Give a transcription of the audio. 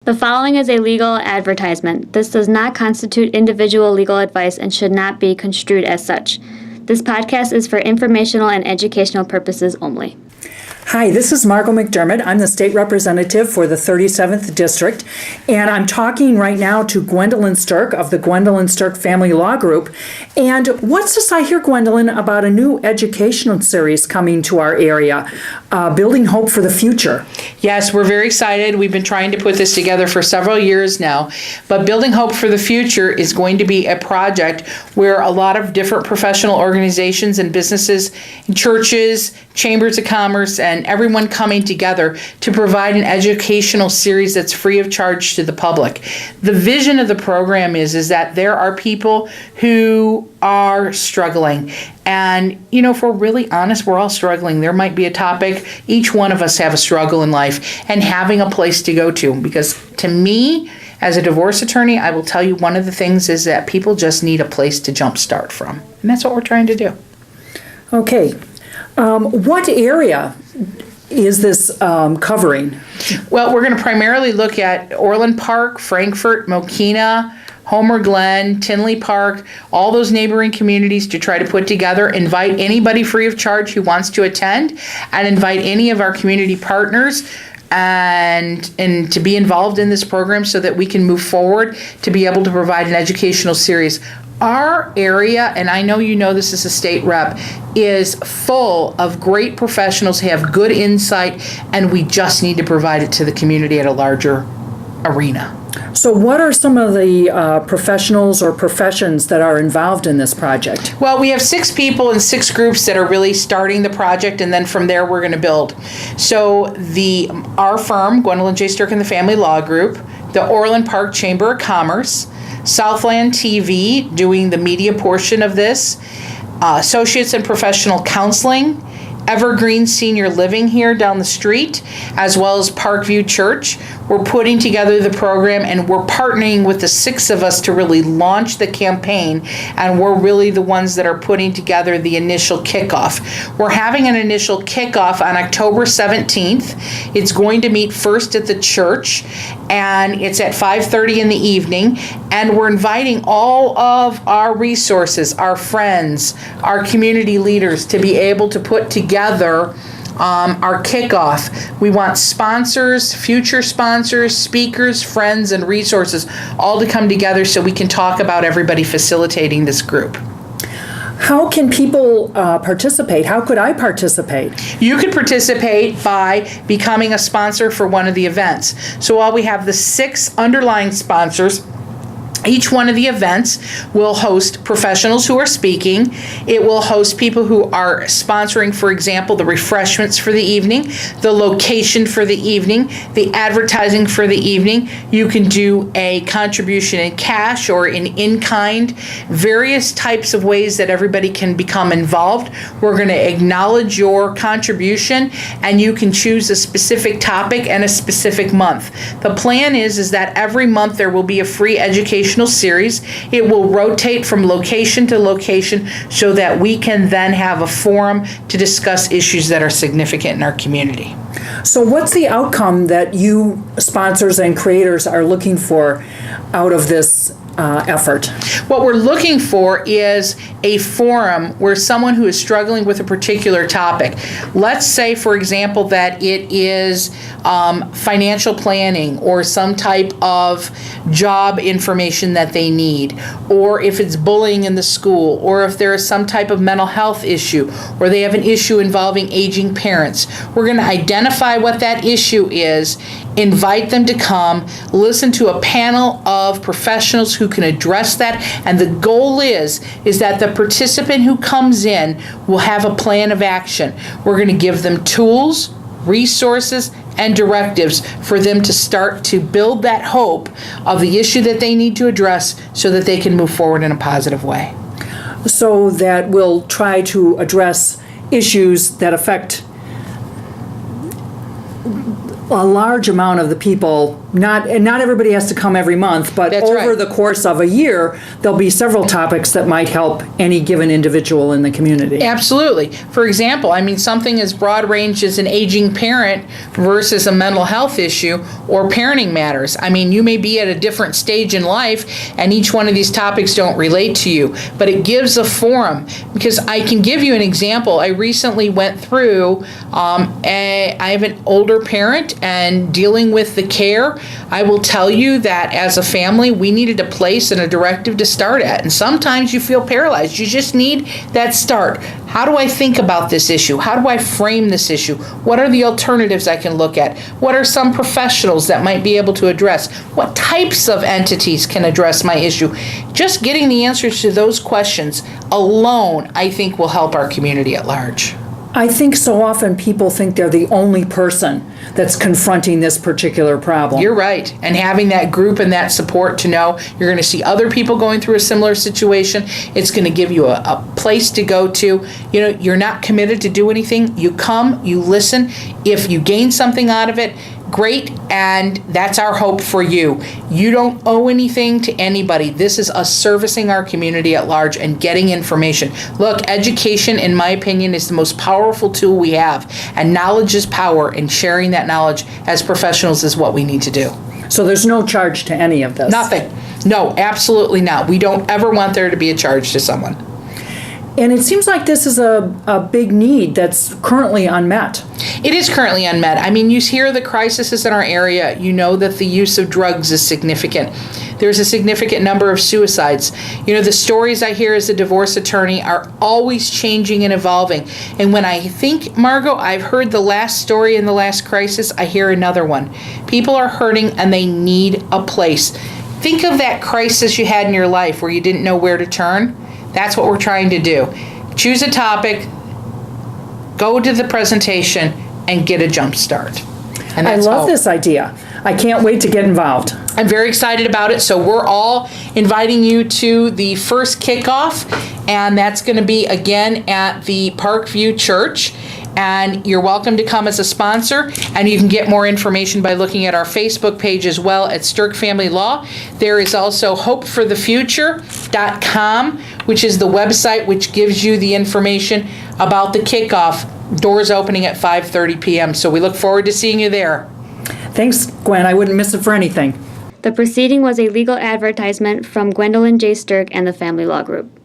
The following is a legal advertisement. This does not constitute individual legal advice and should not be construed as such. This podcast is for informational and educational purposes only. Hi, this is Margot McDermott. I'm the state representative for the 37th District, and I'm talking right now to Gwendolyn Stirk of the Gwendolyn Stirk Family Law Group. And what's this I hear, Gwendolyn, about a new educational series coming to our area, Building Hope for the Future? Yes, we're very excited. We've been trying to put this together for several years now, but Building Hope for the Future is going to be a project where a lot of different professional organizations and businesses, and churches, chambers of commerce, and everyone coming together to provide an educational series that's free of charge to the public. The vision of the program is that there are people who are struggling. And, if we're really honest, we're all struggling. There might be a topic. Each one of us have a struggle in life, and having a place to go to. Because to me, as a divorce attorney, I will tell you one of the things is that people just need a place to jumpstart from. And that's what we're trying to do. Okay. What area is this covering? Well, we're going to primarily look at Orland Park, Frankfort, Mokena, Homer Glen, Tinley Park, all those neighboring communities to try to put together, invite anybody free of charge who wants to attend, and invite any of our community partners and to be involved in this program so that we can move forward to be able to provide an educational series. Our area, and I know you know this as a state rep, is full of great professionals who have good insight, and we just need to provide it to the community at a larger arena. So what are some of the professionals or professions that are involved in this project? Well, we have 6 people and 6 groups that are really starting the project, and then from there we're going to build. So our firm, Gwendolyn J. Stirk and the Family Law Group, the Orland Park Chamber of Commerce, Southland TV doing the media portion of this, Associates in Professional Counseling, Evergreen Senior Living here down the street, as well as Parkview Church. We're putting together the program, and we're partnering with the 6 of us to really launch the campaign, and we're really the ones that are putting together the initial kickoff. We're having an initial kickoff on October 17th. It's going to meet first at the church, and it's at 5:30 in the evening, and we're inviting all of our resources, our friends, our community leaders to be able to put together our kickoff. We want sponsors, future sponsors, speakers, friends, and resources all to come together so we can talk about everybody facilitating this group. How can people participate? How could I participate? You could participate by becoming a sponsor for one of the events. So while we have the 6 underlying sponsors, each one of the events will host professionals who are speaking. It will host people who are sponsoring, for example, the refreshments for the evening, the location for the evening, the advertising for the evening. You can do a contribution in cash or in kind, various types of ways that everybody can become involved. We're going to acknowledge your contribution, and you can choose a specific topic and a specific month. The plan is that every month there will be a free educational series. It will rotate from location to location so that we can then have a forum to discuss issues that are significant in our community. So what's the outcome that you sponsors and creators are looking for out of this effort? What we're looking for is a forum where someone who is struggling with a particular topic, let's say, for example, that it is financial planning or some type of job information that they need, or if it's bullying in the school, or if there is some type of mental health issue, or they have an issue involving aging parents. We're going to identify what that issue is, invite them to come, listen to a panel of professionals who can address that, and the goal is that the participant who comes in will have a plan of action. We're going to give them tools, resources, and directives for them to start to build that hope of the issue that they need to address so that they can move forward in a positive way. So that we'll try to address issues that affect a large amount of the people, not everybody has to come every month, but That's over right. the course of a year, there'll be several topics that might help any given individual in the community. Absolutely. For example, I mean, something as broad range as an aging parent versus a mental health issue or parenting matters. I mean, you may be at a different stage in life and each one of these topics don't relate to you, but it gives a forum. Because I can give you an example. I recently went through, I have an older parent and dealing with the care. I will tell you that as a family, we needed a place and a directive to start at. And sometimes you feel paralyzed. You just need that start. How do I think about this issue? How do I frame this issue? What are the alternatives I can look at? What are some professionals that might be able to address? What types of entities can address my issue? Just getting the answers to those questions alone, I think, will help our community at large. I think so often people think they're the only person that's confronting this particular problem. You're right. And having that group and that support to know you're going to see other people going through a similar situation, it's going to give you a place to go to. You know, you're not committed to do anything. You come, you listen. If you gain something out of it, great, and that's our hope for you. You don't owe anything to anybody. This is us servicing our community at large and getting information. Look, education, in my opinion, is the most powerful tool we have, and knowledge is power, and sharing that knowledge as professionals is what we need to do. So there's no charge to any of this? Nothing. No, absolutely not. We don't ever want there to be a charge to someone. And it seems like this is a big need that's currently unmet. It is currently unmet. I mean, you hear the crises in our area. You know that the use of drugs is significant. There's a significant number of suicides. You know, the stories I hear as a divorce attorney are always changing and evolving. And when I think, Margot, I've heard the last story in the last crisis, I hear another one. People are hurting and they need a place. Think of that crisis you had in your life where you didn't know where to turn. That's what we're trying to do. Choose a topic, go to the presentation, and get a jump start. And I that's love hope. this idea. I can't wait to get involved. I'm very excited about it. So we're all inviting you to the first kickoff, and that's going to be again at the Parkview Church. And you're welcome to come as a sponsor, and you can get more information by looking at our Facebook page as well at Stirk Family Law. There is also hopeforthefuture.com, which is the website which gives you the information about the kickoff. Doors opening at 5:30 p.m. So we look forward to seeing you there. Thanks, Gwen. I wouldn't miss it for anything. The proceeding was a legal advertisement from Gwendolyn J. Stirk and the Family Law Group.